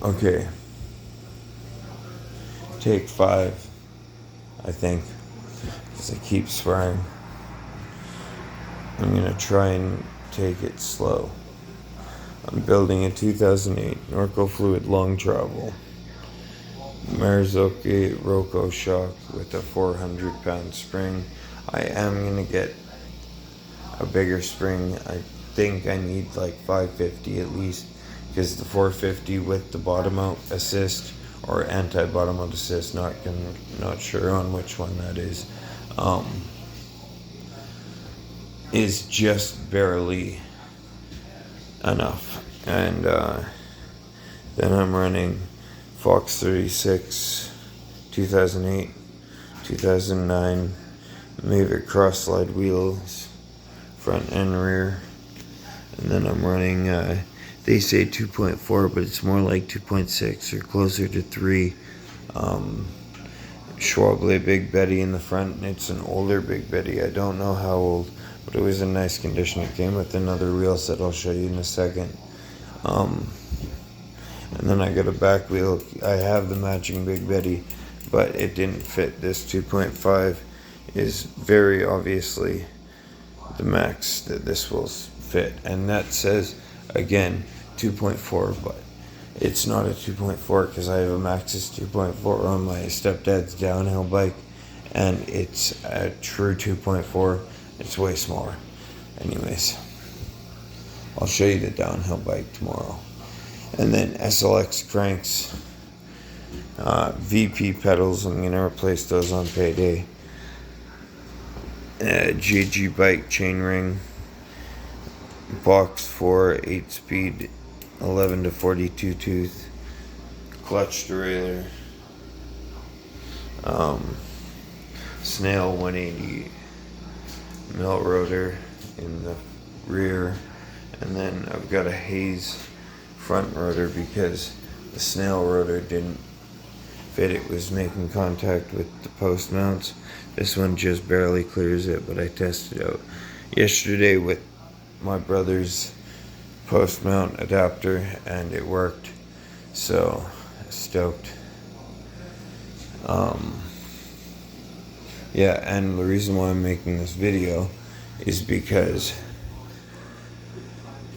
Okay, take 5, I think, because I keep swearing. I'm gonna try and take it slow. I'm building a 2008 Norco Fluid long travel Marzocchi Roco shock with a 400-pound spring. I am gonna get a bigger spring. I think I need like 550 at least, because the 450 with the bottom out assist or anti bottom out assist, not sure on which one that is just barely enough. And then I'm running Fox 36 2008 2009 Mavic cross slide wheels, front and rear. And then I'm running, they say 2.4, but it's more like 2.6 or closer to 3. Schwable Big Betty in the front, and it's an older Big Betty. I don't know how old, but it was in nice condition. It came with another wheel set I'll show you in a second. And then I got a back wheel. I have the matching Big Betty, but it didn't fit. This 2.5 is very obviously the max that this will fit, and that says again 2.4, but it's not a 2.4 because I have a Maxxis 2.4 on my stepdad's downhill bike, and it's a true 2.4. It's way smaller. Anyways, I'll show you the downhill bike tomorrow. And then SLX cranks, VP pedals, I'm going to replace those on payday. GG bike chainring, box 4 8-speed 11 to 42 tooth, clutch derailleur, Snail 180 mill rotor in the rear, and then I've got a Hayes front rotor because the Snail rotor didn't fit. It was making contact with the post mounts. This one just barely clears it, but I tested out yesterday with my brother's post mount adapter and it worked, so stoked. Yeah, and the reason why I'm making this video is because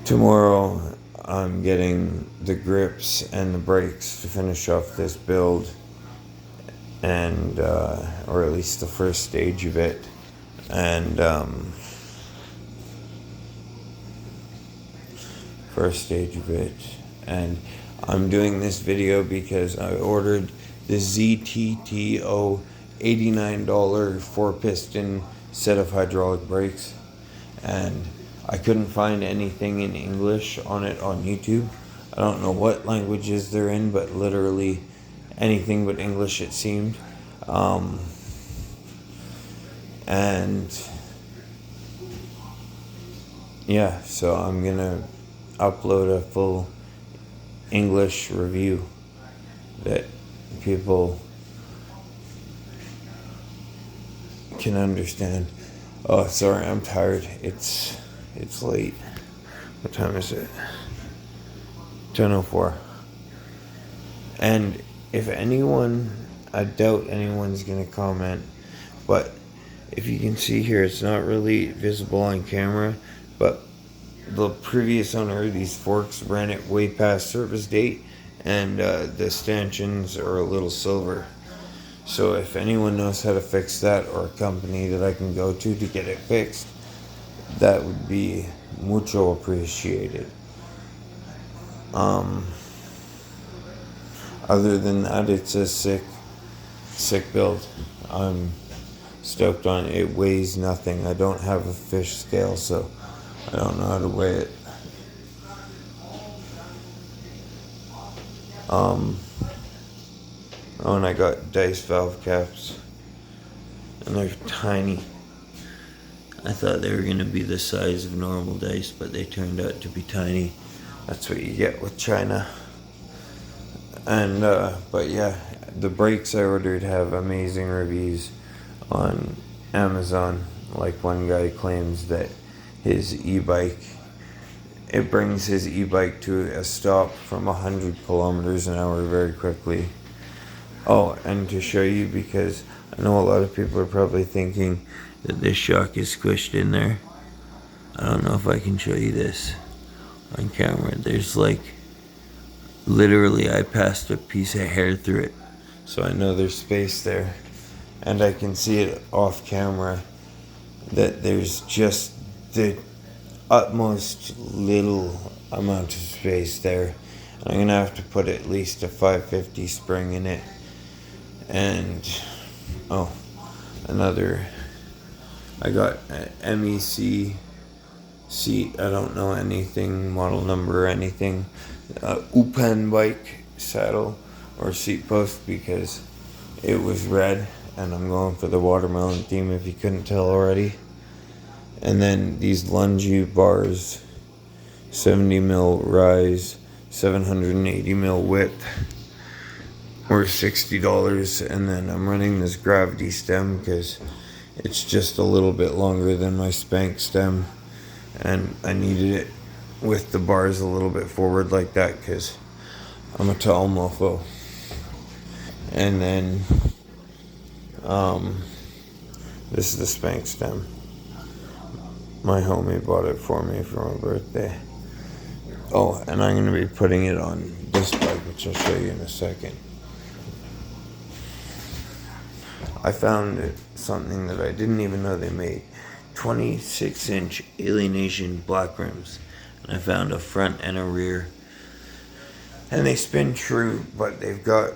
tomorrow I'm getting the grips and the brakes to finish off this build, and or at least the first stage of it. And I'm doing this video because I ordered the ZTTO $89 4-piston set of hydraulic brakes, and I couldn't find anything in English on it on YouTube. I don't know what languages they're in, but literally anything but English it seemed. And yeah, so I'm gonna upload a full English review that people can understand. Oh, sorry, I'm tired. It's late. What time is it? 10:04. And if anyone, I doubt anyone's gonna comment, but if you can see here, it's not really visible on camera, but the previous owner of these forks ran it way past service date, and the stanchions are a little silver. So if anyone knows how to fix that, or a company that I can go to get it fixed, that would be mucho appreciated. Other than that, it's a sick build. I'm stoked on it. It weighs nothing. I don't have a fish scale, so I don't know how to weigh it. Oh, and I got dice valve caps, and they're tiny. I thought they were going to be the size of normal dice, but they turned out to be tiny. That's what you get with China. And but yeah, the brakes I ordered have amazing reviews on Amazon. Like, one guy claims that his e-bike it brings his e-bike to a stop from 100 kilometers an hour very quickly. Oh, and to show you, because I know a lot of people are probably thinking that this shock is squished in there. I don't know if I can show you this on camera. There's like, literally I passed a piece of hair through it. So I know there's space there. And I can see it off camera that there's just the utmost little amount of space there. I'm gonna have to put at least a 550 spring in it. And another, I got an MEC seat. I don't know anything, model number or anything. Upan bike saddle or seat post, because it was red, and I'm going for the watermelon theme if you couldn't tell already. And then these Lungi bars, 70 mil rise, 780 mil width, were $60. And then I'm running this gravity stem because it's just a little bit longer than my Spank stem, and I needed it with the bars a little bit forward like that because I'm a tall mofo. And then this is the Spank stem. My homie bought it for me for my birthday. Oh, and I'm going to be putting it on this bike, which I'll show you in a second. I found something that I didn't even know they made. 26-inch Alienation black rims. And I found a front and a rear. And they spin true, but they've got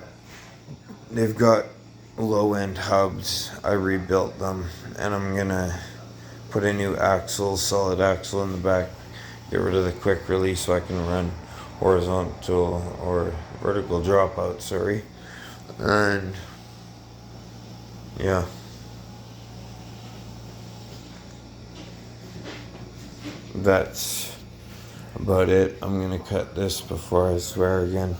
low-end hubs. I rebuilt them, and I'm going to put a new axle, solid axle in the back, get rid of the quick release so I can run horizontal or vertical dropout, sorry. And yeah, that's about it. I'm gonna cut this before I swear again.